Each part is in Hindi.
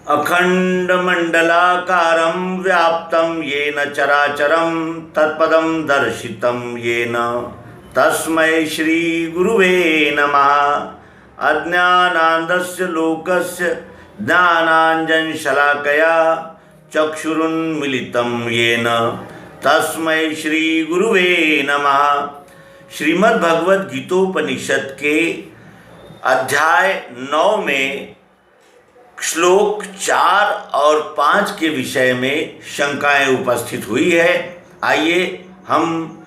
अखंडमंडलाकारं व्याप्तं येन चराचरं तत्पदं दर्शितं येन तस्मै श्री गुरुवे नमः। अज्ञानान्धस्य लोकस्य ज्ञानाञ्जनशलाकया चक्षुरुन्मीलितं येन तस्मै श्री गुरुवे नमः। श्रीमद्भगवद गीतोपनिषद के अध्याय 9 में श्लोक 4 और 5 के विषय में शंकाएं उपस्थित हुई है। आइए हम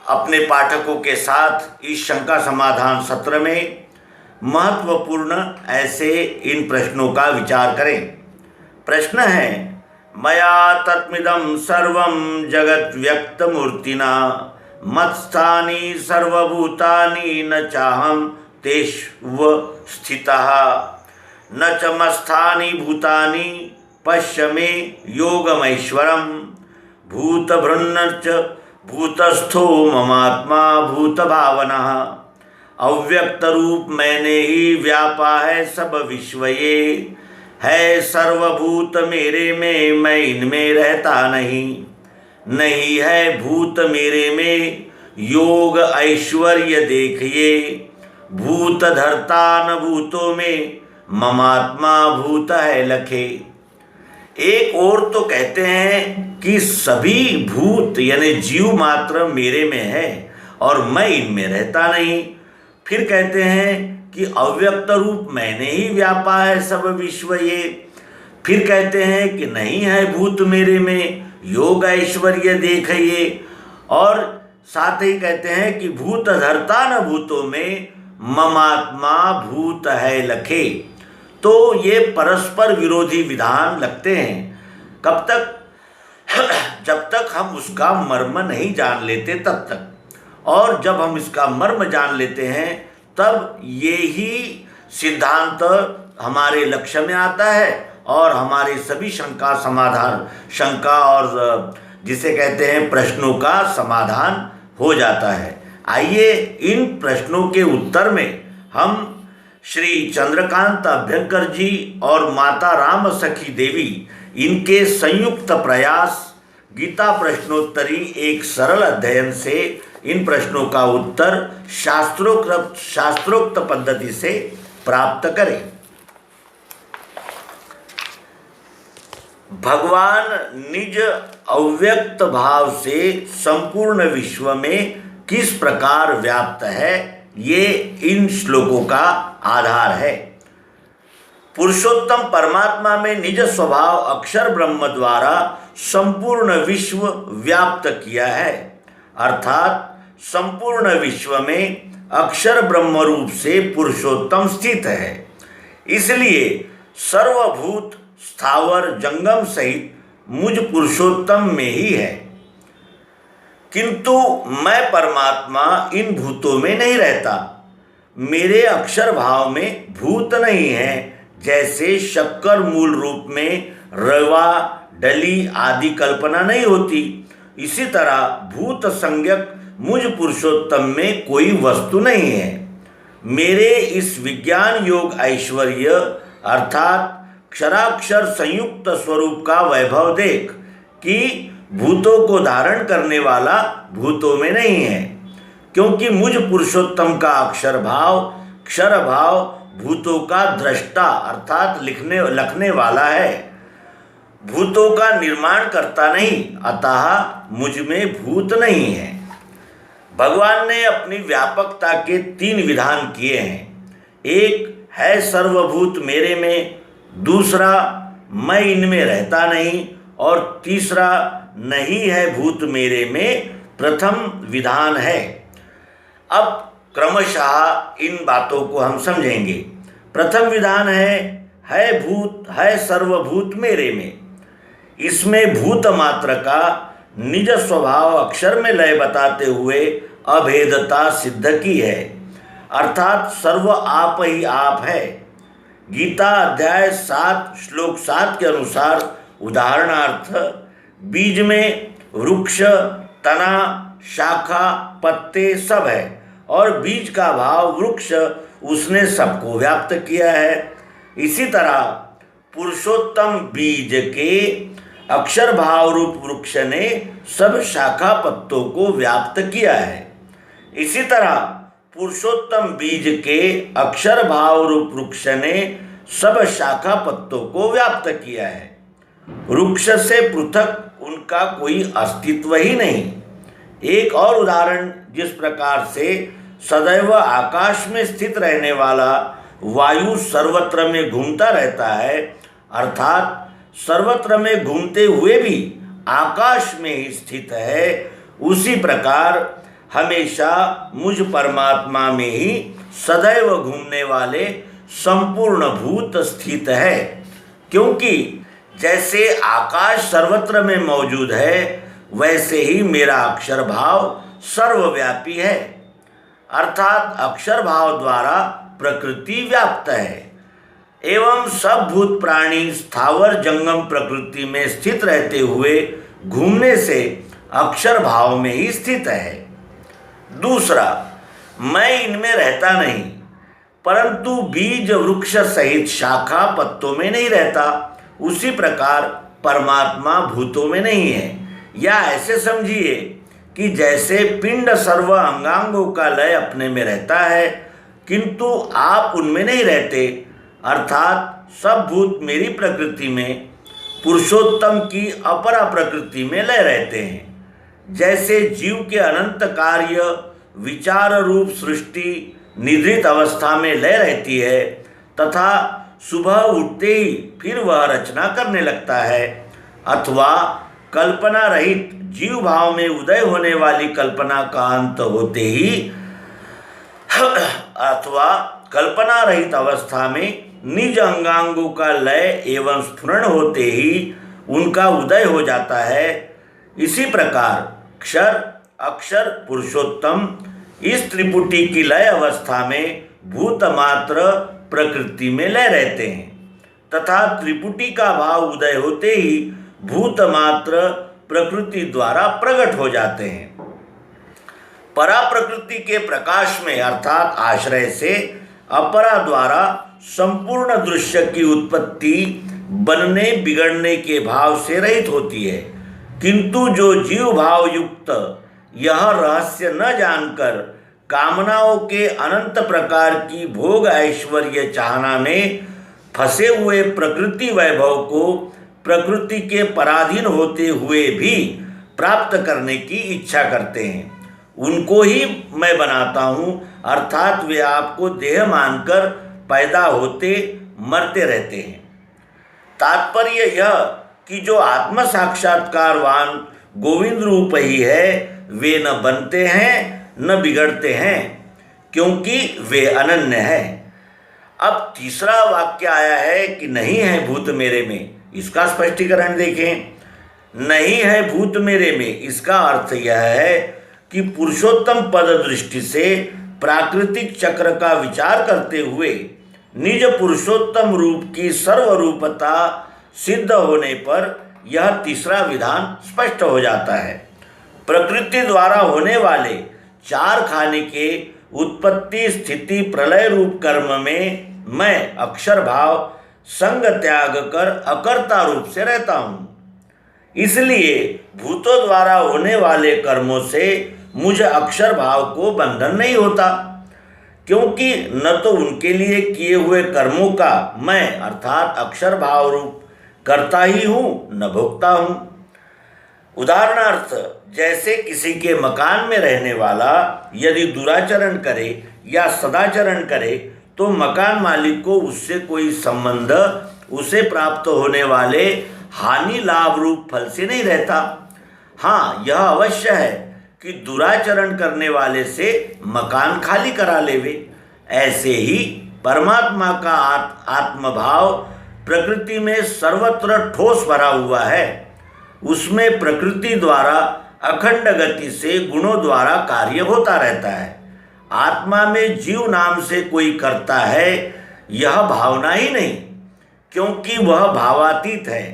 अपने पाठकों के साथ इस शंका समाधान सत्र में महत्वपूर्ण ऐसे इन प्रश्नों का विचार करें। प्रश्न है, मया तत्मिदं सर्वं जगत् व्यक्तमूर्तिना मत्स्थानि सर्वभूतानि न चाहं तेष्व स्थितः न च मत्स्थानि भूतानि पश्य मे योगमैश्वरम् भूतभृन्नश्च भूतस्थो ममात्मा भूतभावनः अव्यक्त रूप मैंने ही व्यापा है सब विश्व ये है सर्वभूत मेरे में मैं इनमें रहता नहीं है भूत मेरे में योग ऐश्वर्य देखिए भूत धरता न भूतों में ममात्मा भूत है लखे। एक और तो कहते हैं कि सभी भूत यानी जीव मात्र मेरे में है और मैं इनमें रहता नहीं। फिर कहते हैं कि अव्यक्त रूप मैंने ही व्यापा है सब विश्व ये। फिर कहते हैं कि नहीं है भूत मेरे में योग ऐश्वर्य देखिए और साथ ही कहते हैं कि भूत धरता न भूतों में ममात्मा भूत है लखे। तो ये परस्पर विरोधी विधान लगते हैं। कब तक? जब तक हम उसका मर्म नहीं जान लेते तब तक। और जब हम इसका मर्म जान लेते हैं तब ये ही सिद्धांत हमारे लक्ष्य में आता है और हमारे सभी शंका और जिसे कहते हैं प्रश्नों का समाधान हो जाता है। आइए इन प्रश्नों के उत्तर में हम श्री चंद्रकांत अभ्यंकर जी और माता राम सखी देवी इनके संयुक्त प्रयास गीता प्रश्नोत्तरी एक सरल अध्ययन से इन प्रश्नों का उत्तर शास्त्रोक्त पद्धति से प्राप्त करें। भगवान निज अव्यक्त भाव से संपूर्ण विश्व में किस प्रकार व्याप्त है, ये इन श्लोकों का आधार है। पुरुषोत्तम परमात्मा में निज स्वभाव अक्षर ब्रह्म द्वारा संपूर्ण विश्व व्याप्त किया है, अर्थात संपूर्ण विश्व में अक्षर ब्रह्म रूप से पुरुषोत्तम स्थित है। इसलिए सर्वभूत स्थावर जंगम सहित मुझ पुरुषोत्तम में ही है। किंतु मैं परमात्मा इन भूतों में नहीं रहता। मेरे अक्षर भाव में भूत नहीं है। जैसे शक्कर मूल रूप में रवा डली आदि कल्पना नहीं होती, इसी तरह भूत संज्ञक मुझ पुरुषोत्तम में कोई वस्तु नहीं है। मेरे इस विज्ञान योग ऐश्वर्य अर्थात क्षराक्षर संयुक्त स्वरूप का वैभव देख कि भूतों को धारण करने वाला भूतों में नहीं है, क्योंकि मुझ पुरुषोत्तम का अक्षर भाव क्षर भाव भूतों का दृष्टा अर्थात लखने वाला है, भूतों का निर्माण करता नहीं, अतः मुझ में भूत नहीं है। भगवान ने अपनी व्यापकता के 3 विधान किए हैं। एक है सर्वभूत मेरे में, दूसरा मैं इनमें रहता नहीं और तीसरा नहीं है भूत मेरे में प्रथम विधान है। अब क्रमशः इन बातों को हम समझेंगे। प्रथम विधान है सर्वभूत मेरे में। इसमें भूत मात्र का निज स्वभाव अक्षर में लय बताते हुए अभेदता सिद्ध की है, अर्थात सर्व आप ही आप है। गीता अध्याय 7 श्लोक 7 के अनुसार उदाहरणार्थ बीज में वृक्ष तना शाखा पत्ते सब है और बीज का भाव वृक्ष उसने सबको व्याप्त किया है। इसी तरह पुरुषोत्तम बीज के अक्षर भाव रूप वृक्ष ने सब शाखा पत्तों को व्याप्त किया है। इसी तरह पुरुषोत्तम बीज के अक्षर भाव रूप वृक्ष ने सब शाखा पत्तों को व्याप्त किया है। वृक्ष से पृथक उनका कोई अस्तित्व ही नहीं। एक और उदाहरण, जिस प्रकार से सदैव आकाश में स्थित रहने वाला वायु सर्वत्र में घूमता रहता है, अर्थात सर्वत्र में घूमते हुए भी आकाश में ही स्थित है, उसी प्रकार हमेशा मुझ परमात्मा में ही सदैव घूमने वाले संपूर्ण भूत स्थित है। क्योंकि जैसे आकाश सर्वत्र में मौजूद है, वैसे ही मेरा अक्षर भाव सर्वव्यापी है, अर्थात अक्षर भाव द्वारा प्रकृति व्याप्त है एवं सब भूत प्राणी स्थावर जंगम प्रकृति में स्थित रहते हुए घूमने से अक्षर भाव में ही स्थित है। दूसरा, मैं इनमें रहता नहीं, परंतु बीज वृक्ष सहित शाखा पत्तों में नहीं रहता, उसी प्रकार परमात्मा भूतों में नहीं है। या ऐसे समझिए कि जैसे पिंड सर्व अंगांगों का लय अपने में रहता है, किंतु आप उनमें नहीं रहते, अर्थात सब भूत मेरी प्रकृति में पुरुषोत्तम की अपरा प्रकृति में लय रहते हैं। जैसे जीव के अनंत कार्य विचार रूप सृष्टि निद्रित अवस्था में लय रहती है, तथा सुबह उठते ही फिर वह रचना करने लगता है, अथवा कल्पना रहित जीव भाव में उदय होने वाली कल्पना का अंत होते ही अथवा कल्पना रहित अवस्था में निज अंगांगों का लय एवं स्फुरण होते ही उनका उदय हो जाता है। इसी प्रकार क्षर अक्षर पुरुषोत्तम इस त्रिपुटी की लय अवस्था में भूत मात्र प्रकृति में लय रहते हैं, तथा त्रिपुटी का भाव उदय होते ही भूत मात्र प्रकृति द्वारा प्रकट हो जाते हैं। परा प्रकृति के प्रकाश में अर्थात आश्रय से अपरा द्वारा संपूर्ण दृश्य की उत्पत्ति बनने बिगड़ने के भाव से रहित होती है, किंतु जो जीव भाव युक्त यह रहस्य न जानकर कामनाओं के अनंत प्रकार की भोग ऐश्वर्य चाहना में फंसे हुए प्रकृति वैभव को प्रकृति के पराधीन होते हुए भी प्राप्त करने की इच्छा करते हैं, उनको ही मैं बनाता हूँ, अर्थात वे आपको देह मानकर पैदा होते मरते रहते हैं। तात्पर्य यह कि जो आत्म साक्षात्कारवान गोविंद रूप ही है, वे न बनते हैं न बिगड़ते हैं, क्योंकि वे अनन्य है। अब तीसरा वाक्य आया है कि नहीं है भूत मेरे में, इसका स्पष्टीकरण देखें। नहीं है भूत मेरे में, इसका अर्थ यह है कि पुरुषोत्तम पद दृष्टि से प्राकृतिक चक्र का विचार करते हुए निज पुरुषोत्तम रूप की सर्वरूपता सिद्ध होने पर यह तीसरा विधान स्पष्ट हो जाता है। प्रकृति द्वारा होने वाले चार खाने के उत्पत्ति स्थिति प्रलय रूप कर्म में मैं अक्षर भाव संग त्याग कर अकर्ता रूप से रहता हूँ। इसलिए भूतों द्वारा होने वाले कर्मों से मुझे अक्षर भाव को बंधन नहीं होता, क्योंकि न तो उनके लिए किए हुए कर्मों का मैं अर्थात अक्षर भाव रूप करता ही हूँ न भोगता हूँ। उदाहरणार्थ, जैसे किसी के मकान में रहने वाला यदि दुराचरण करे या सदाचरण करे तो मकान मालिक को उससे कोई संबंध उसे प्राप्त होने वाले हानि लाभ रूप फल से नहीं रहता। हाँ, यह अवश्य है कि दुराचरण करने वाले से मकान खाली करा लेवे। ऐसे ही परमात्मा का आत्मभाव प्रकृति में सर्वत्र ठोस भरा हुआ है। उसमें प्रकृति द्वारा अखंड गति से गुणों द्वारा कार्य होता रहता है। आत्मा में जीव नाम से कोई करता है, यह भावना ही नहीं, क्योंकि वह भावातीत है।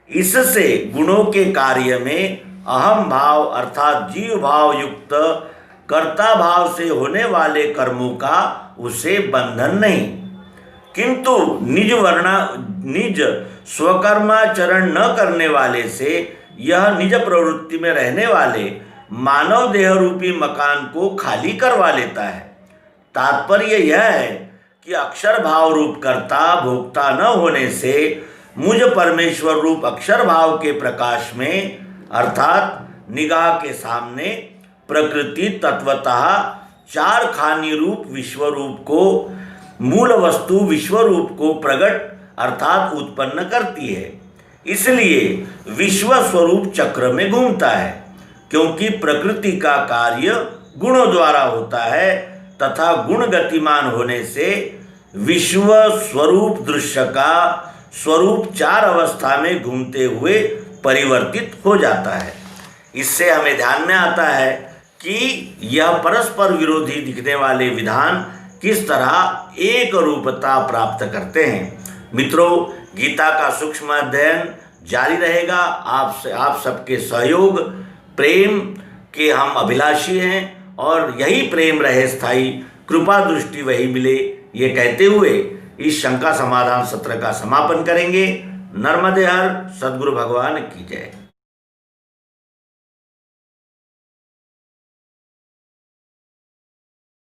इससे गुणों के कार्य में अहम भाव अर्थात जीव भाव युक्त कर्ता भाव से होने वाले कर्मों का उसे बंधन नहीं। किंतु निज स्वकर्माचरण न करने वाले से यह निज प्रवृत्ति में रहने वाले मानव देह रूपी मकान को खाली करवा लेता है। तात्पर्य यह है कि अक्षर भाव रूप कर्ता भोक्ता न होने से मुझ परमेश्वर रूप अक्षर भाव के प्रकाश में अर्थात निगाह के सामने प्रकृति तत्वतः चार खानी रूप विश्व रूप को मूल वस्तु विश्व रूप को प्रकट अर्थात उत्पन्न करती है। इसलिए विश्व स्वरूप चक्र में घूमता है, क्योंकि प्रकृति का कार्य गुणों द्वारा होता है तथा गुण गतिमान होने से विश्व स्वरूप दृश्य का स्वरूप चार अवस्था में घूमते हुए परिवर्तित हो जाता है। इससे हमें ध्यान में आता है कि यह परस्पर विरोधी दिखने वाले विधान किस तरह एक रूपता प्राप्त करते हैं। मित्रों, गीता का सूक्ष्म अध्ययन जारी रहेगा। आप सबके सहयोग प्रेम के हम अभिलाषी हैं और यही प्रेम रहे स्थायी, कृपा दृष्टि वही मिले, ये कहते हुए इस शंका समाधान सत्र का समापन करेंगे। नर्मदे हर सद्गुरु भगवान की जय।